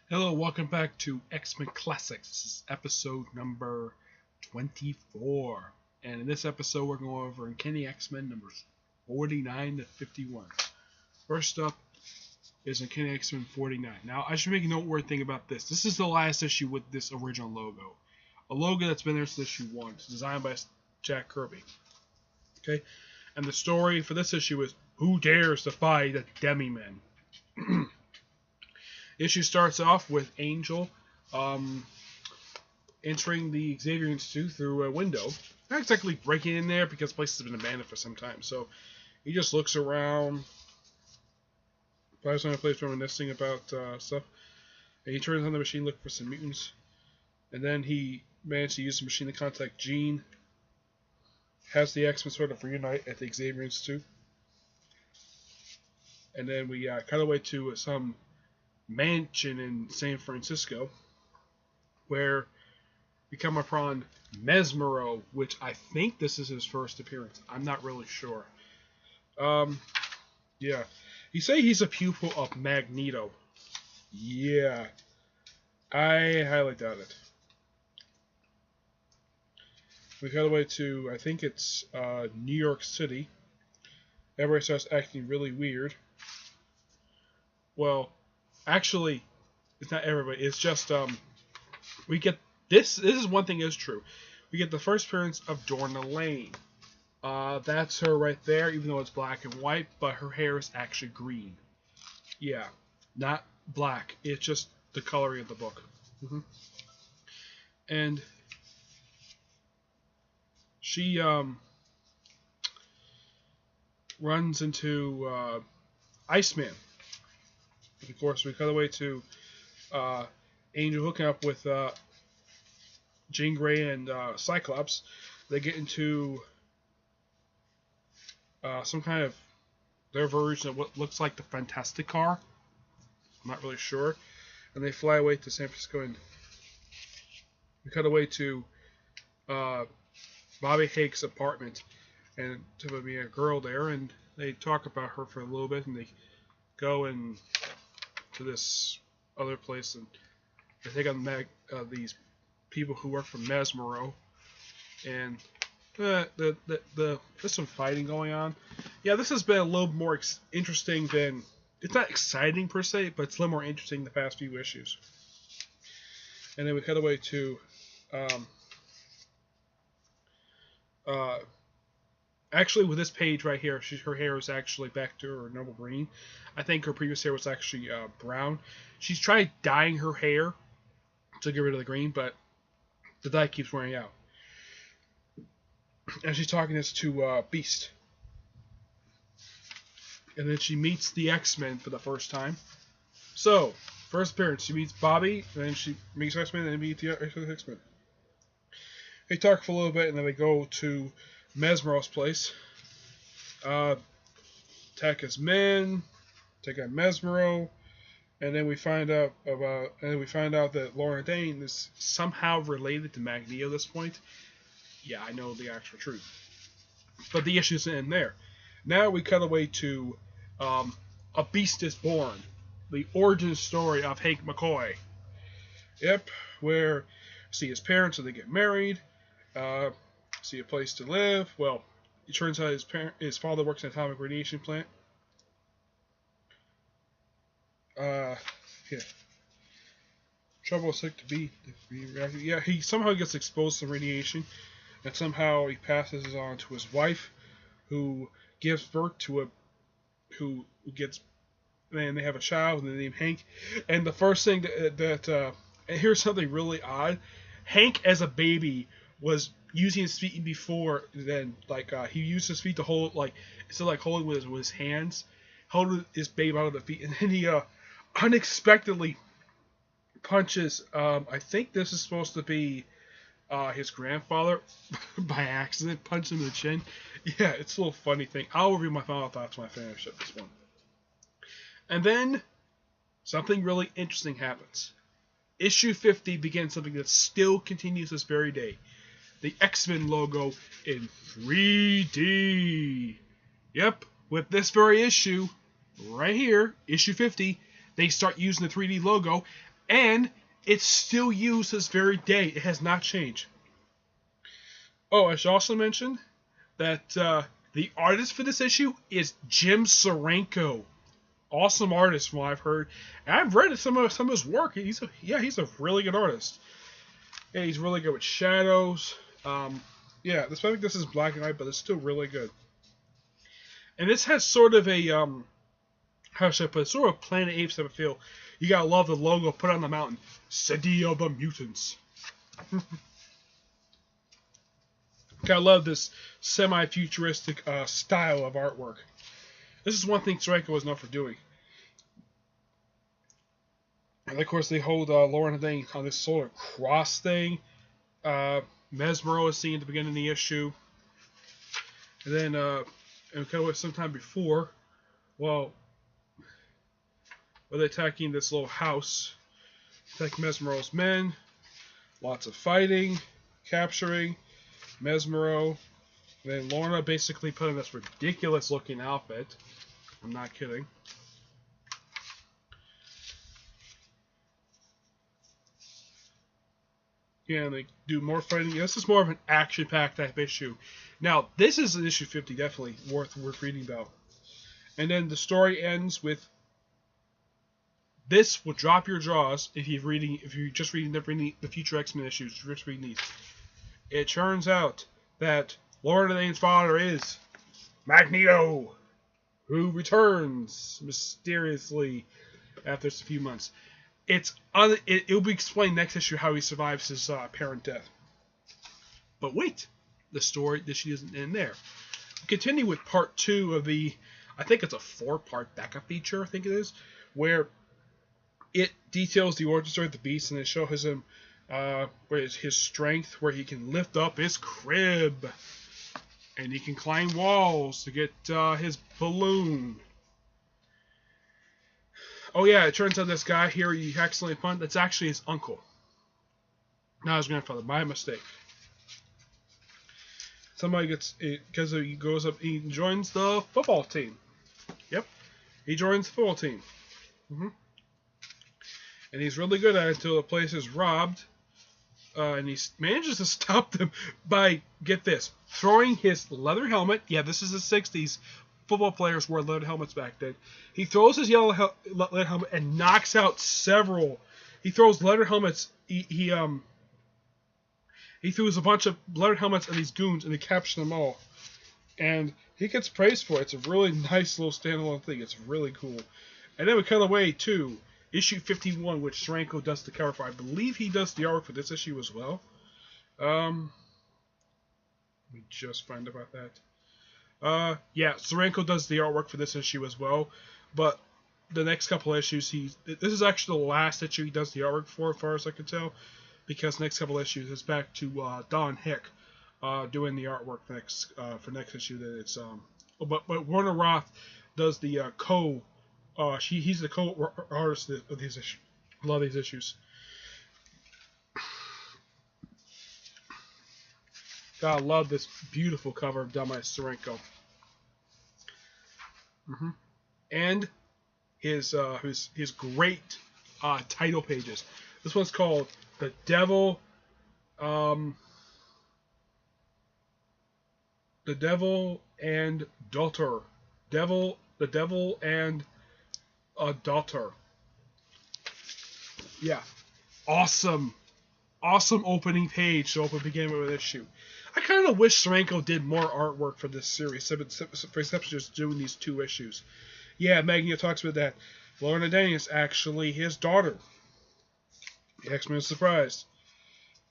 Hello, welcome back to X Men Classics. This is episode number 24. And in this episode, we're going over Uncanny X Men numbers 49 to 51. First up is Uncanny X Men 49. Now, I should make a noteworthy thing about this. This is the last issue with this original logo. A logo that's been there since issue 1. It's designed by Jack Kirby. Okay? And the story for this issue is Who Dares Defy the Demi-Men? Issue starts off with Angel entering the Xavier Institute through a window. Not exactly breaking in there because the place has been abandoned for some time. So he just looks around, finds on a place reminiscing about stuff. And he turns on the machine looking for some mutants. And then he manages to use the machine to contact Jean. Has the X-Men sort of reunite at the Xavier Institute. And then we cut away to some mansion in San Francisco where we come upon Mesmero, which I think this is his first appearance. I'm not really sure. Yeah. You say he's a pupil of Magneto. Yeah. I highly doubt it. We cut away to, I think it's New York City. Everybody starts acting really weird. Well, actually, it's not everybody. It's just we get this. This is one thing is true. We get the first appearance of Dorna Lane. That's her right there, even though it's black and white, but her hair is actually green. Yeah, not black. It's just the coloring of the book. And she runs into Iceman. Of course, we cut away to Angel hooking up with Jean Grey and Cyclops. They get into some kind of their version of what looks like the Fantastic Car. I'm not really sure. And they fly away to San Francisco, and we cut away to Bobby Hake's apartment, and to be a girl there, and they talk about her for a little bit, and they go and to this other place, and they take on these people who work for Mesmero, and there's some fighting going on. Yeah, this has been a little more interesting than, it's not exciting per se, but it's a little more interesting the past few issues. And then we cut away to actually, with this page right here, her hair is actually back to her normal green. I think her previous hair was actually brown. She's tried dyeing her hair to get rid of the green, but the dye keeps wearing out. And she's talking this to Beast. And then she meets the X-Men for the first time. So, first appearance, she meets Bobby, and then she meets X-Men, and then meets the X-Men. They talk for a little bit, and then they go to Mesmero's place. Attack his men, take out Mesmero, and then we find out that Laura Dane is somehow related to Magneto at this point. Yeah, I know the actual truth, but the issue's in there. Now we cut away to A Beast is Born, the origin story of Hank McCoy. Yep, where see his parents and they get married. See a place to live. Well, it turns out his father works in an atomic radiation plant. Yeah. Trouble is sick to be reactive. Yeah, he somehow gets exposed to radiation, and somehow he passes it on to his wife, who gives birth to and they have a child, and they name Hank. And the first thing and here's something really odd. Hank, as a baby, was using his feet before then, he used his feet to hold, instead of holding with his hands, holding his baby out of the feet, and then he unexpectedly punches, I think this is supposed to be his grandfather, by accident, punched him in the chin. Yeah, it's a little funny thing. I'll review my final thoughts when I finish up this one. And then, something really interesting happens. Issue 50 begins something that still continues this very day. The X-Men logo in 3D. Yep, with this very issue, right here, issue 50, they start using the 3D logo. And it's still used this very day. It has not changed. Oh, I should also mention that the artist for this issue is Jim Serenko. Awesome artist from what I've heard. And I've read some of his work. He's a really good artist. Yeah, he's really good with shadows. Yeah, I think this is black and white, but it's still really good. And this has sort of a how should I put it? Sort of Planet Apes type of feel. You gotta love the logo put on the mountain. City of the Mutants. Gotta love this semi-futuristic style of artwork. This is one thing Serenko was known for doing. And of course they hold Lauren Dane on this sort of cross thing. Mesmero is seen at the beginning of the issue. And then and kind of sometime before, well, they're attacking this little house, attacking Mesmero's men, lots of fighting, capturing Mesmero, and then Lorna basically put in this ridiculous looking outfit. I'm not kidding. Yeah, and they do more fighting. This is more of an action-packed type issue. Now, this is an issue 50, definitely worth reading about. And then the story ends with, this will drop your jaws if you're just reading the future X Men issues, just reading these. It turns out that Laura Dane's father is Magneto, who returns mysteriously after a few months. It'll be explained next issue how he survives his parent death. But wait, the story doesn't end there. We continue with part 2 of I think it's a 4-part backup feature, I think it is, where it details the origin story of the Beast, and it shows him his strength, where he can lift up his crib, and he can climb walls to get his balloon. Oh yeah, it turns out this guy here he accidentally punched, that's actually his uncle. Not his grandfather, by mistake. Somebody because he goes up, he joins the football team. Yep, he joins the football team. And he's really good at it until the place is robbed. And he manages to stop them by, get this, throwing his leather helmet. Yeah, this is the 60s. Football players wore leather helmets back then. He throws his yellow leather helmet and knocks out several. He throws leather helmets. He throws a bunch of leather helmets at these goons, and he captures them all. And he gets praised for it. It's a really nice little standalone thing. It's really cool. And then we cut away to issue 51, which Serenko does the cover for. I believe he does the artwork for this issue as well. Let me just find about that. Yeah, Serenko does the artwork for this issue as well. But the next couple issues, this is actually the last issue he does the artwork for, as far as I can tell. Because next couple issues is back to Don Hick doing the artwork for next issue. That it's but Warner Roth does the he's the co-artist of these issues. A lot of these issues. God, I love this beautiful cover done by Serenko. And his great title pages. This one's called The Devil. The Devil and Daughter. The Devil and a Daughter. Yeah. Awesome opening page to open beginning with this issue. I kind of wish Serenko did more artwork for this series, for except just doing these 2 issues. Yeah, Magneto talks about that. Lorna Dane is actually his daughter. The X-Men is surprised.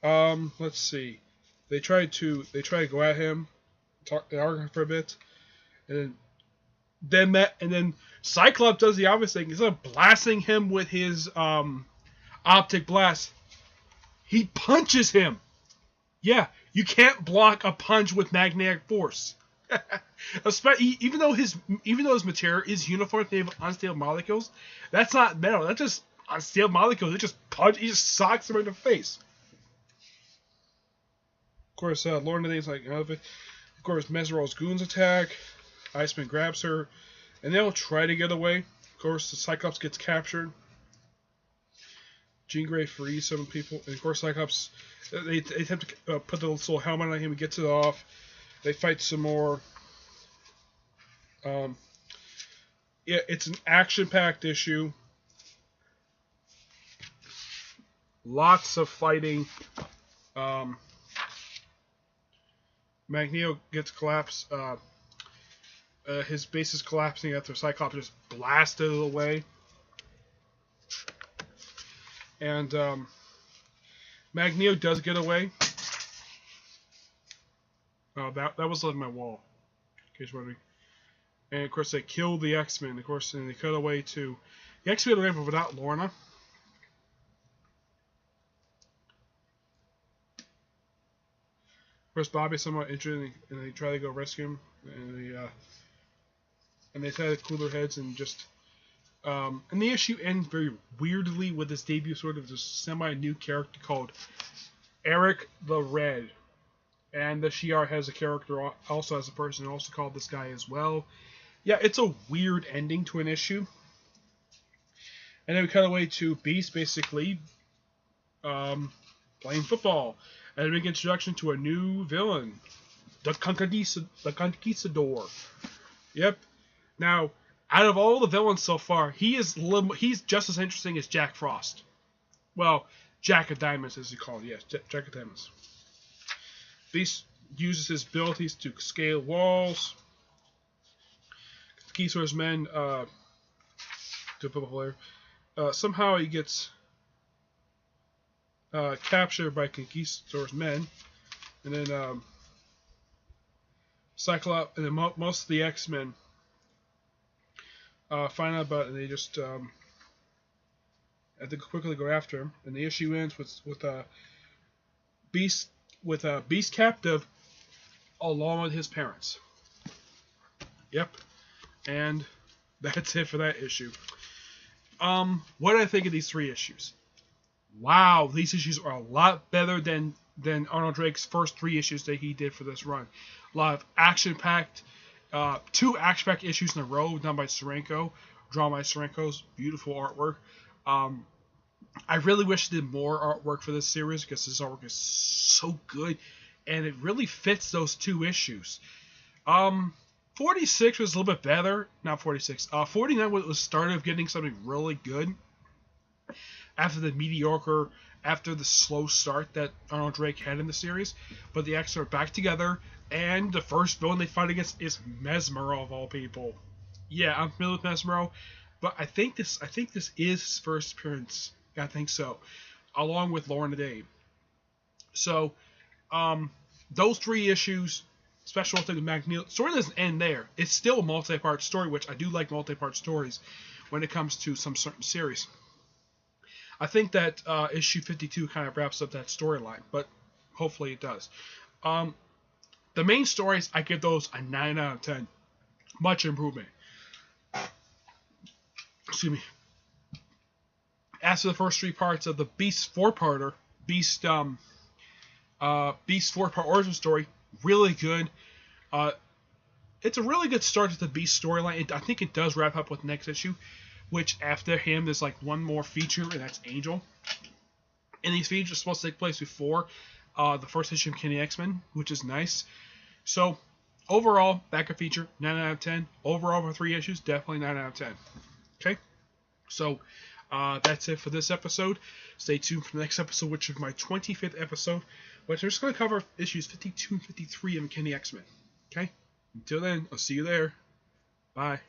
Let's see. They try to go at him, they argue for a bit, and then Cyclops does the obvious thing. Instead of blasting him with his optic blast, he punches him. Yeah, you can't block a punch with magnetic force. even though his material is uniform made of unstable molecules, that's not metal. That's just unstable molecules. He just socks him in the face. Of course, Lorna Dane's like, of course, Mesmero's goons attack. Iceman grabs her, and they'll try to get away. Of course, the Cyclops gets captured. Jean Grey frees some people, and of course Cyclops. They attempt to put the little helmet on him. He gets it off. They fight some more. Yeah, it's an action-packed issue. Lots of fighting. Magneto gets collapsed. His base is collapsing after Cyclops just blasted it away. And Magneto does get away. Oh, that was on my wall. In case you're wondering. And of course they kill the X Men. Of course, and they cut away to the X Men ran, but without Lorna. Of course, Bobby's somewhat injured, and they try to go rescue him, and they try to cool their heads and just. And the issue ends very weirdly with this debut sort of this semi-new character called Eric the Red. And the Shi'ar has a character also as a person also called this guy as well. Yeah, it's a weird ending to an issue. And then we cut away to Beast basically playing football. And a big introduction to a new villain, the Conquistador. Yep. Now, out of all the villains so far, he's just as interesting as Jack Frost. Well, Jack of Diamonds, as you call it. Yes, Jack of Diamonds. Beast uses his abilities to scale walls. Conquistador's men to football player. Somehow he gets captured by Conquistador's men, and then Cyclops and then most of the X Men find out about it, and they just have to quickly go after him. And the issue ends with Beast captive along with his parents. Yep, and that's it for that issue. What do I think of these 3 issues? Wow, these issues are a lot better than Arnold Drake's first 3 issues that he did for this run. A lot of action-packed, 2 action-packed issues in a row done by Steranko, drawn by Steranko's beautiful artwork. I really wish he did more artwork for this series because his artwork is so good, and it really fits those 2 issues. 46 was a little bit better. Not 46. 49 was the start of getting something really good. After the slow start that Arnold Drake had in the series. But the X are back together, and the first villain they fight against is Mesmero of all people. Yeah, I'm familiar with Mesmero, but I think this is his first appearance. I think so. Along with Lorna Dane. So, those 3 issues, special thing with Magneto, story doesn't end there. It's still a multi-part story, which I do like multi-part stories when it comes to some certain series. I think that issue 52 kind of wraps up that storyline, but hopefully it does. The main stories, I give those a 9 out of 10. Much improvement. Excuse me. As for the first 3 parts of the Beast 4-parter, Beast 4-part origin story, really good. It's a really good start to the Beast storyline. I think it does wrap up with the next issue, which after him there's like one more feature, and that's Angel. And these features are supposed to take place before the first issue of Uncanny X Men, which is nice. So overall, backup feature 9 out of 10. Overall for 3 issues, definitely 9 out of 10. Okay, so that's it for this episode. Stay tuned for the next episode, which is my 25th episode, which I'm just going to cover issues 52 and 53 of Uncanny X Men. Okay, until then, I'll see you there. Bye.